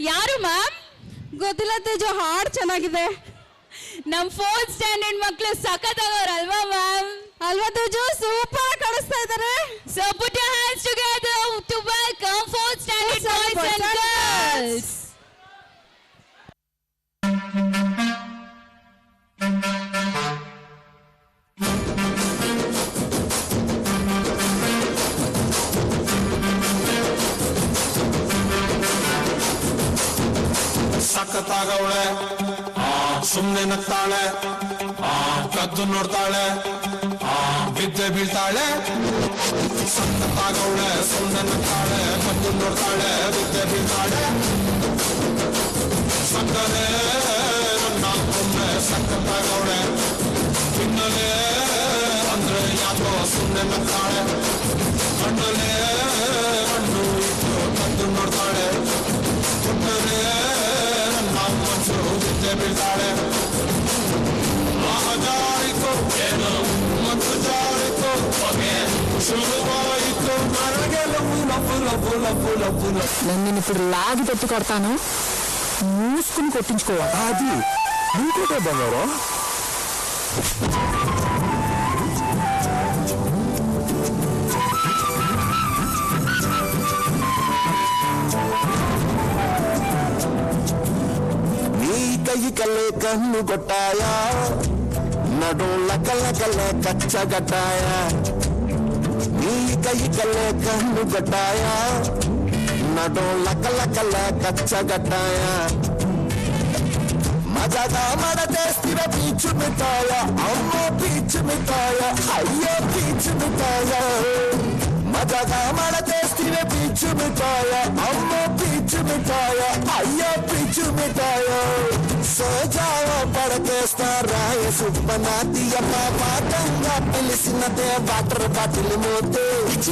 ಯಾರು ಮ್ಯಾಮ್? ಗೊತ್ತಿಲ್ಲ ತೇಜು, ಹಾಡು ಚೆನ್ನಾಗಿದೆ. ನಮ್ 4th ಸ್ಟ್ಯಾಂಡರ್ಡ್ ಮಕ್ಕಳು ಸಖತ್ತಾಗವ್ರು ಅಲ್ವಾ ಮ್ಯಾಮ್? ಅಲ್ವಾ ತೇಜು, ಸೂಪರ್ ಕಾಣಿಸ್ತಾ ಇದ್ದಾರೆ. So put your hands together to welcome 4th standard boys and girls. ಸಖತ್ತಾಗವಳೆ, ಸುಮ್ನೆ ನಗ್ತಾಳೆ, ಕದ್ದು ನೋಡ್ತಾಳೆ, ಬಿದ್ದೆ ಬೀಳ್ತಾಳೆ. ಸಖತ್ತಾಗವಳೆ, ಸುಮ್ನೆ ನಗ್ತಾಳೆ, ಕದ್ದು ನೋಡ್ತಾಳೆ, ಬಿದ್ದೆ ಬೀಳ್ತಾಳೆ. ಸಕ್ಕರೆ ನನ್ನ ಒಮ್ಮೆ ಸಖತ್ತಾಗವಳೆ, ಹಿನ್ನಲೆ ಅಂದ್ರೆ ಯಾಕೋ ಸುಮ್ನೆ ನಗ್ತಾಳೆ. ಕಣ್ಣಲೆ ಕಣ್ಣು ಇಟ್ಟು ಕದ್ದು ನೋಡ್ತಾಳೆ, ಹುಟ್ಟಲೆ ನನ್ನ ಮನಸ್ಸು ಬಿದ್ದೆ ಬೀಳ್ತಾಳೆ. ಜಾರಿತು ಏನು ಮತ್ತು ಜಾರಿತು ಹೊಗೆ ಶುರುವಾಯಿತು ನನಗೆ నేను ఇప్పుడు లాగి పెట్టి కొడతాను, మూసుకుని కొట్టించుకోవాలి. అది ఇంకోటే బంగారం. నీ కై కల్లే కన్ను కొట్టాయా, నడుల కల్లకల్లే కచ్చగట్టాయా. నీ కై కల్లే కన్ను కొట్టాయా, నడుల కల్లకల్లే కచ్చగట్టాయా. మజాగా మడతేస్తివ పీచు మిఠాయ, అమ్మో పీచు మిఠాయ, అయ్యో పీచు మిఠాయ. మజాగా మడతేస్తివ పీచు మిఠాయ, అమ్మో పీచు మిఠాయ, అయ్యో పీచు మిఠాయ. సోజావ పడకేస్తారాయ సుబ్బనాతియమ్మ, పాఠంగా పిలిసినదే వాటర్ బాటిల్ మోతే.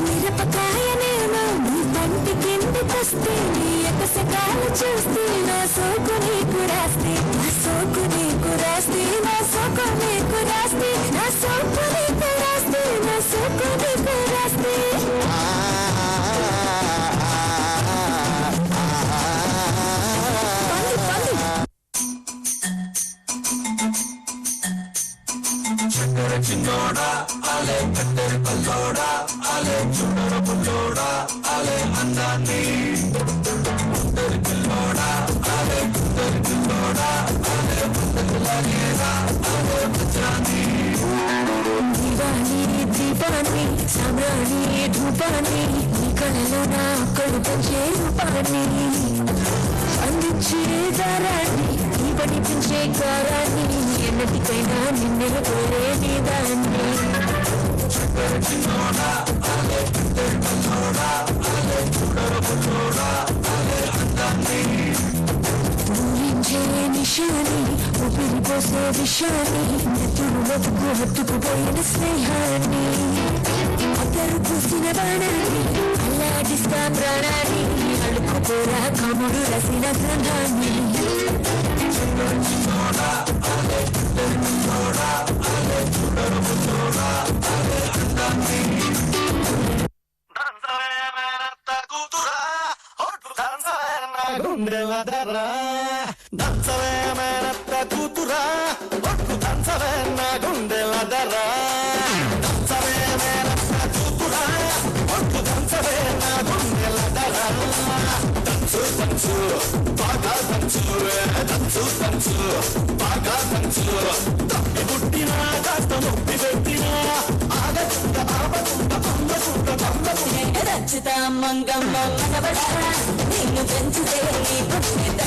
మిరపకాయనేమో నీ పంటి కిందికొస్తే, నీ ఎకసకాలు చూస్తే నా సోకు నీకు రాస్తే, నా సోకు నీకు రాస్తే, నా సోకు నీకు రాస్తే, నా సోకు నీకు రాస్తే, నా సోకు నీకు రాస్తే. చిన్నోడా అలే కత్తెర కల్లోడా, అలే చూడర పుల్లోడా, అలే అందాన్ని కుందరి పిల్లోడా, అలే కుందరి పిల్లోడా, అలే కుందరిలాగేరా, అలే వజ్రాన్ని. దివాని దీపాన్ని సామ్రాణి ధూపాన్ని, నీ కళలో నా కళ్ళు పెంచే రూపాన్ని, అందించే దారాన్ని, నీ పనిపించే కారాన్ని, ఎన్నటికైనా నిన్నే కోరే నీదాన్ని. చిన్నోడా అలే కత్తెర కల్లోడా, అలే చూడర పుల్లోడా, అలే అందాన్ని. ఊహించే నిశాని, ఊపిరి పోసే విషాన్ని, నెత్తురు బతుకు హత్తుకుపోయిన స్నేహాన్ని, అద్దరు పూసిన బాణాన్ని, అల్లాడిస్తా ప్రాణాన్ని, అడుక్కుపోరా కముడు రసిన గ్రంథాన్ని. చిన్నోడా అలే కత్తెర కల్లోడా, అలే చూడర పుల్లోడా, అలే అందాన్ని. గుండెలదరా దంచవే మేనత్త కూతురా, ఒట్టు దంచవే నా గుండెలదరా. దంచవే మేనత్త కూతురా, ఒట్టు దంచవే నా గుండెలదరా. దంచు దంచు బాగా దంచు, దంచు దంచు బాగా దంచు. తప్పి పుట్టినా కాస్త నొప్పి పెట్టినా, ఆగకుండా ఆపకుండా అమ్మకుండా తమ్మకుండా రచిత మంగమ్మ మనవడా, నిన్ను పెంచితే నీ పుట్టిన